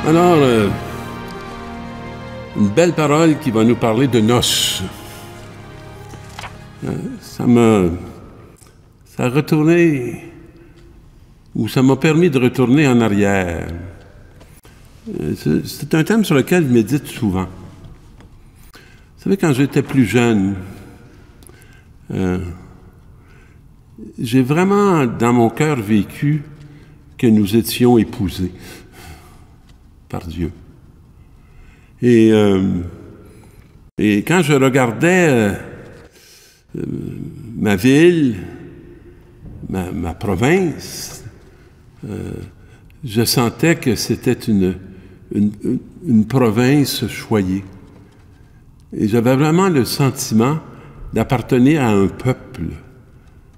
Alors, une belle parole qui va nous parler de noces. Ça a retourné, ou ça m'a permis de retourner en arrière. C'est un thème sur lequel je médite souvent. Vous savez, quand j'étais plus jeune, j'ai vraiment, dans mon cœur, vécu que nous étions épousés par Dieu. Et quand je regardais ma ville, ma province, je sentais que c'était une province choyée. Et j'avais vraiment le sentiment d'appartenir à un peuple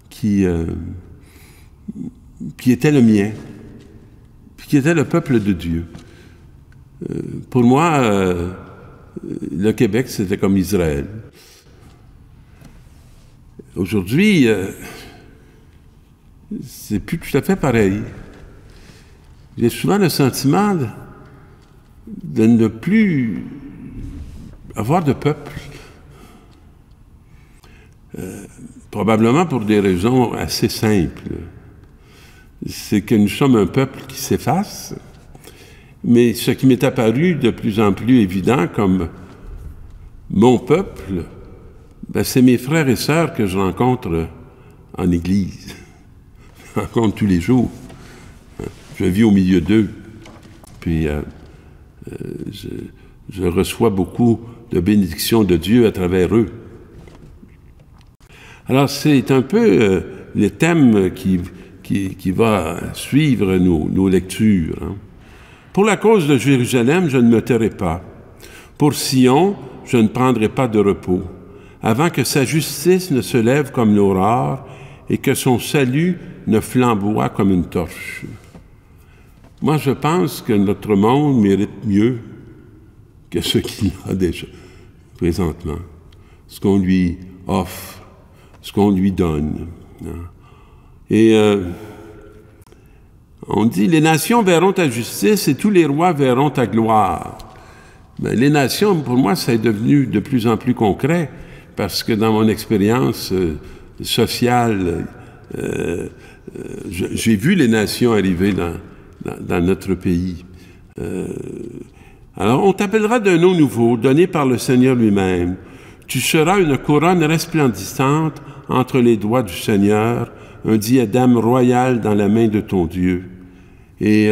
qui était le mien, puis qui était le peuple de Dieu. Pour moi, le Québec, c'était comme Israël. Aujourd'hui, c'est plus tout à fait pareil. J'ai souvent le sentiment de ne plus avoir de peuple. Probablement pour des raisons assez simples. C'est que nous sommes un peuple qui s'efface, mais ce qui m'est apparu de plus en plus évident comme mon peuple, ben, c'est mes frères et sœurs que je rencontre en Église. Je rencontre tous les jours. Je vis au milieu d'eux. Puis je reçois beaucoup de bénédictions de Dieu à travers eux. Alors, c'est un peu le thème qui va suivre nos lectures. Hein. Pour la cause de Jérusalem, je ne me tairai pas. Pour Sion, je ne prendrai pas de repos, avant que sa justice ne se lève comme l'aurore et que son salut ne flamboie comme une torche. Moi, je pense que notre monde mérite mieux que ce qu'il a déjà présentement, ce qu'on lui offre, ce qu'on lui donne. Et on dit, les nations verront ta justice et tous les rois verront ta gloire. Mais les nations, pour moi, ça est devenu de plus en plus concret, parce que dans mon expérience sociale, j'ai vu les nations arriver dans notre pays. Alors, on t'appellera d'un nom nouveau, donné par le Seigneur lui-même. Tu seras une couronne resplendissante entre les doigts du Seigneur, un diadème royal dans la main de ton Dieu. Et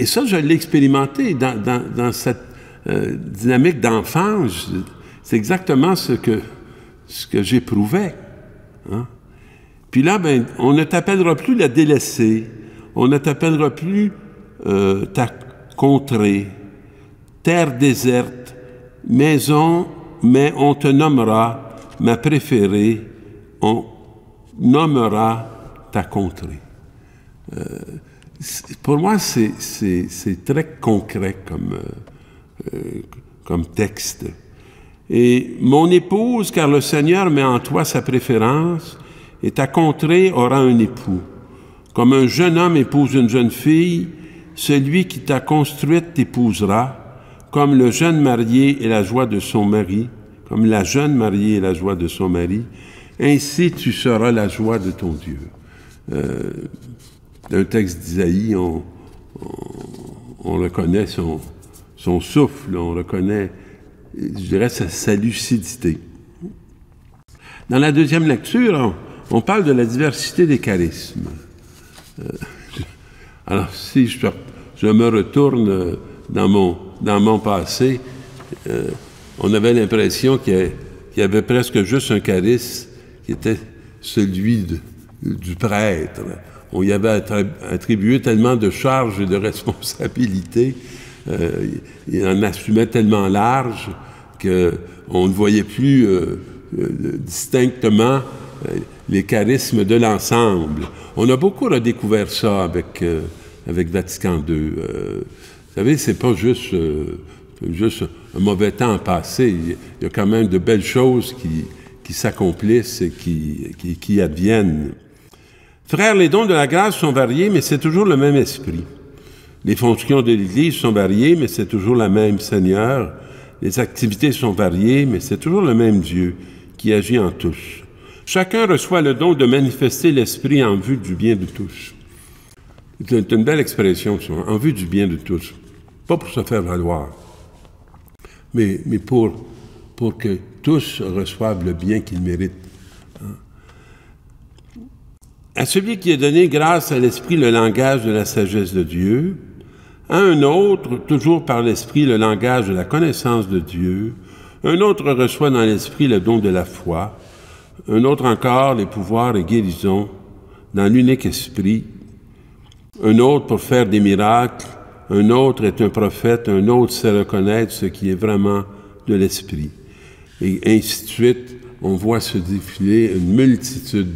ça, je l'ai expérimenté dans cette dynamique d'enfance. C'est exactement ce que j'éprouvais. Hein? Puis là, ben, on ne t'appellera plus la délaissée, on ne t'appellera plus ta contrée, terre déserte, maison, mais on te nommera ma préférée, on nommera ta contrée. Pour moi, c'est très concret comme texte. Et mon épouse, car le Seigneur met en toi sa préférence, et ta contrée aura un époux. Comme un jeune homme épouse une jeune fille, celui qui t'a construite t'épousera, comme le jeune marié est la joie de son mari, comme la jeune mariée est la joie de son mari, ainsi tu seras la joie de ton Dieu. D'un texte d'Isaïe, on reconnaît son souffle, on reconnaît, je dirais, sa lucidité. Dans la deuxième lecture, on parle de la diversité des charismes. Alors, si je me retourne dans mon passé, on avait l'impression qu'il y avait presque juste un charisme qui était celui du prêtre. On y avait attribué tellement de charges et de responsabilités, il en assumait tellement large qu'on ne voyait plus distinctement les charismes de l'ensemble. On a beaucoup redécouvert ça avec Vatican II. Vous savez, c'est pas juste un mauvais temps passé. Il y a quand même de belles choses qui s'accomplissent et qui adviennent. Frères, les dons de la grâce sont variés, mais c'est toujours le même esprit. Les fonctions de l'Église sont variées, mais c'est toujours le même Seigneur. Les activités sont variées, mais c'est toujours le même Dieu qui agit en tous. Chacun reçoit le don de manifester l'Esprit en vue du bien de tous. C'est une belle expression, ça, en vue du bien de tous. Pas pour se faire valoir, mais pour que tous reçoivent le bien qu'ils méritent. À celui qui est donné grâce à l'Esprit le langage de la sagesse de Dieu, à un autre, toujours par l'Esprit, le langage de la connaissance de Dieu, un autre reçoit dans l'Esprit le don de la foi, un autre encore les pouvoirs et guérisons dans l'unique Esprit, un autre pour faire des miracles, un autre est un prophète, un autre sait reconnaître ce qui est vraiment de l'Esprit. Et ainsi de suite, on voit se défiler une multitude.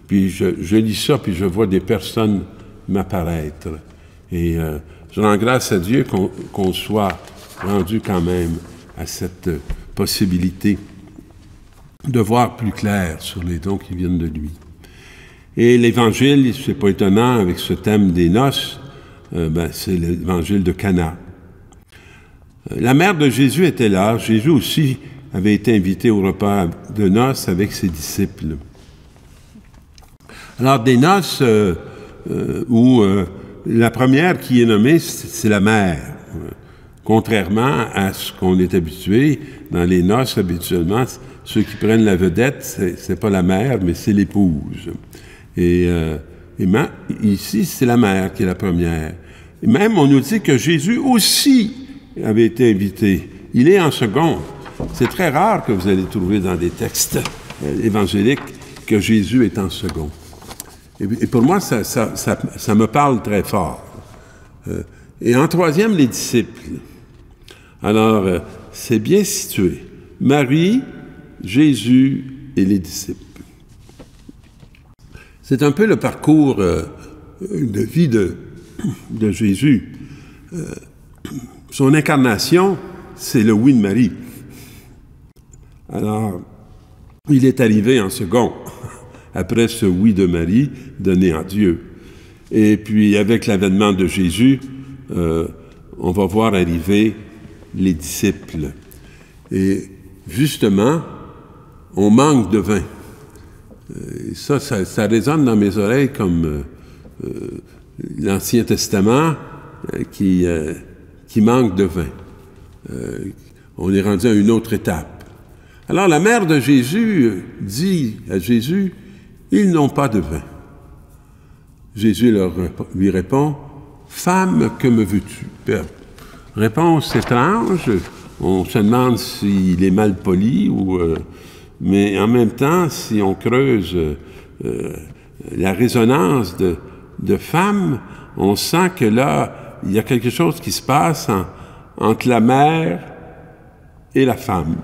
Puis je lis ça, puis je vois des personnes m'apparaître. Et je rends grâce à Dieu qu'on soit rendu quand même à cette possibilité de voir plus clair sur les dons qui viennent de lui. Et l'Évangile, c'est pas étonnant, avec ce thème des noces, c'est l'Évangile de Cana. La mère de Jésus était là. Jésus aussi avait été invité au repas de noces avec ses disciples. Alors, des noces où la première qui est nommée, c'est la mère. Contrairement à ce qu'on est habitué, dans les noces, habituellement, ceux qui prennent la vedette, c'est pas la mère, mais c'est l'épouse. Et ici, c'est la mère qui est la première. Et même, on nous dit que Jésus aussi avait été invité. Il est en second. C'est très rare que vous allez trouver dans des textes évangéliques que Jésus est en second. Et pour moi, ça me parle très fort. Et en troisième, les disciples. Alors, c'est bien situé. Marie, Jésus et les disciples. C'est un peu le parcours de vie de Jésus. Son incarnation, c'est le oui de Marie. Alors, il est arrivé en second, après ce oui de Marie donné à Dieu. Et puis, avec l'avènement de Jésus, on va voir arriver les disciples. Et justement, on manque de vin. Ça résonne dans mes oreilles comme l'Ancien Testament qui manque de vin. On est rendu à une autre étape. Alors la mère de Jésus dit à Jésus, « Ils n'ont pas de vin. » Jésus lui répond, « Femme, que me veux-tu? » Réponse étrange. On se demande s'il est mal poli mais en même temps, si on creuse la résonance de femme, on sent que là, il y a quelque chose qui se passe entre la mère et la femme.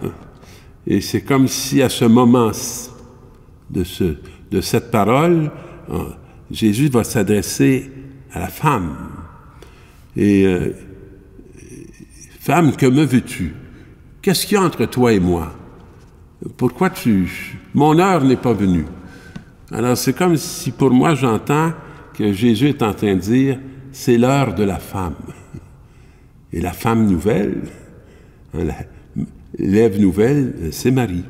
Et c'est comme si à ce moment de cette parole, Jésus va s'adresser à la femme. Et femme, que me veux-tu? Qu'est-ce qu'il y a entre toi et moi? Pourquoi mon heure n'est pas venue? Alors, c'est comme si, pour moi, j'entends que Jésus est en train de dire, c'est l'heure de la femme. Et la femme nouvelle, l'Ève nouvelle, c'est Marie.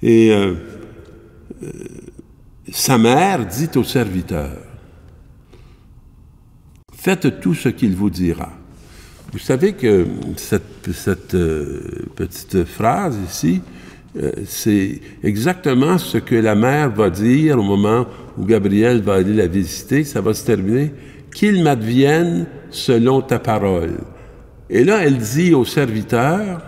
Et sa mère dit au serviteur, « Faites tout ce qu'il vous dira. » Vous savez que cette petite phrase ici, c'est exactement ce que la mère va dire au moment où Gabriel va aller la visiter. Ça va se terminer. « Qu'il m'advienne selon ta parole. » Et là, elle dit au serviteur,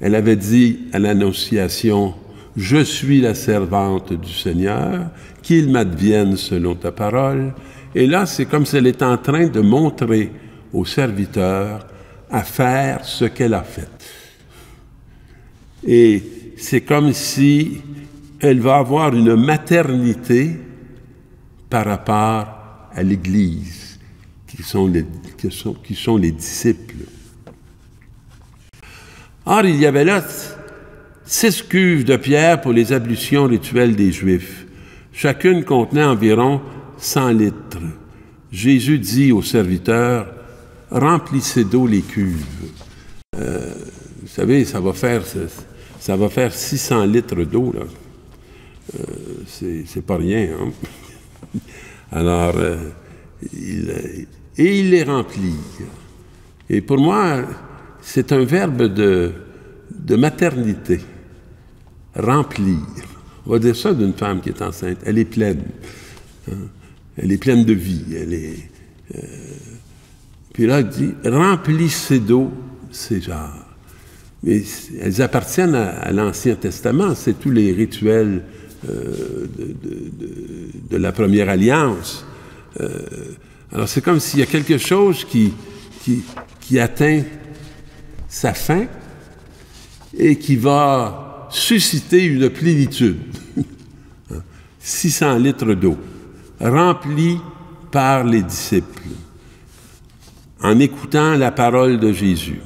elle avait dit à l'Annonciation, « Je suis la servante du Seigneur, qu'il m'advienne selon ta parole. » Et là, c'est comme si elle est en train de montrer au serviteur à faire ce qu'elle a fait. Et c'est comme si elle va avoir une maternité par rapport à l'Église, qui sont les disciples. Or, il y avait là 6 cuves de pierre pour les ablutions rituelles des Juifs. Chacune contenait environ 100 litres. Jésus dit aux serviteurs, « Remplissez d'eau les cuves. » Vous savez, ça va faire 600 litres d'eau, là. C'est pas rien, hein? Alors, il les remplit. Et pour moi, c'est un verbe de maternité. Remplir. On va dire ça d'une femme qui est enceinte. Elle est pleine. Hein? Elle est pleine de vie. Puis là, il dit, remplissez d'eau ces jarres. Mais elles appartiennent à l'Ancien Testament. C'est tous les rituels de la première alliance. Alors, c'est comme s'il y a quelque chose qui atteint sa fin et qui va susciter une plénitude. 600 litres d'eau, remplis par les disciples, en écoutant la parole de Jésus.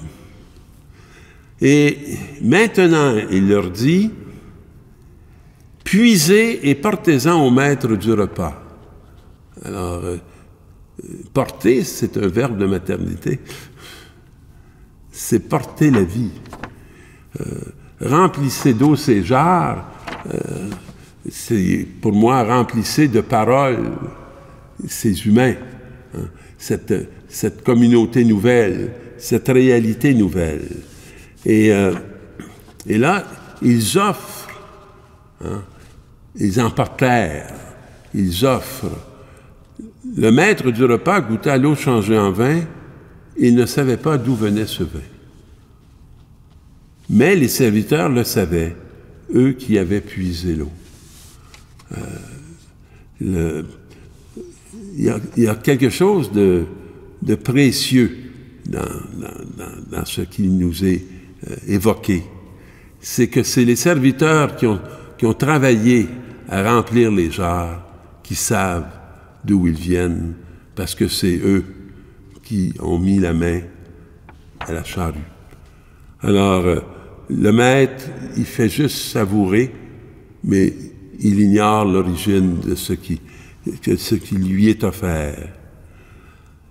Et maintenant, il leur dit, « Puisez et portez-en au maître du repas. » Alors, porter, c'est un verbe de maternité. C'est porter la vie. Remplissez d'eau ces jarres, c'est pour moi, remplissez de paroles ces humains, hein, cette communauté nouvelle, cette réalité nouvelle. Et là, ils offrent, hein, ils emportèrent, ils offrent. Le maître du repas goûta l'eau changée en vin, il ne savait pas d'où venait ce vin. Mais les serviteurs le savaient, eux qui avaient puisé l'eau. Il y a quelque chose de précieux dans ce qui nous est évoqué. C'est que c'est les serviteurs qui ont travaillé à remplir les jarres, qui savent d'où ils viennent, parce que c'est eux qui ont mis la main à la charrue. Alors, le maître, il fait juste savourer, mais il ignore l'origine de ce qui lui est offert.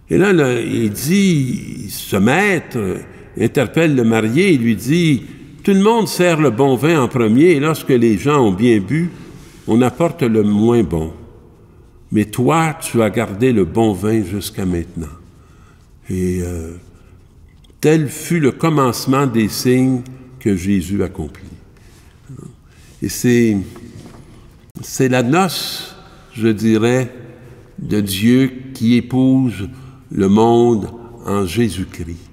Et là, il dit, ce maître interpelle le marié, il lui dit, « Tout le monde sert le bon vin en premier, et lorsque les gens ont bien bu, on apporte le moins bon. Mais toi, tu as gardé le bon vin jusqu'à maintenant. » Et tel fut le commencement des signes que Jésus accomplit. Et c'est la noce, je dirais, de Dieu qui épouse le monde en Jésus-Christ.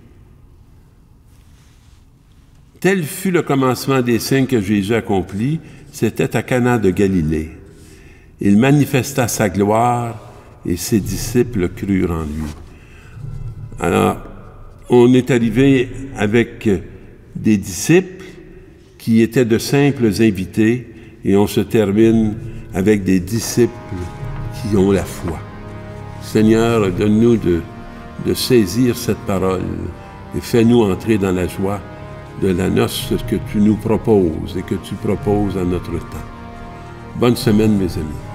Tel fut le commencement des signes que Jésus accomplit, c'était à Cana de Galilée. Il manifesta sa gloire et ses disciples crurent en lui. Alors, on est arrivé avec des disciples qui étaient de simples invités et on se termine avec des disciples qui ont la foi. Seigneur, donne-nous de saisir cette parole et fais-nous entrer dans la joie de la noce que tu nous proposes et que tu proposes à notre temps. Bonne semaine, mes amis.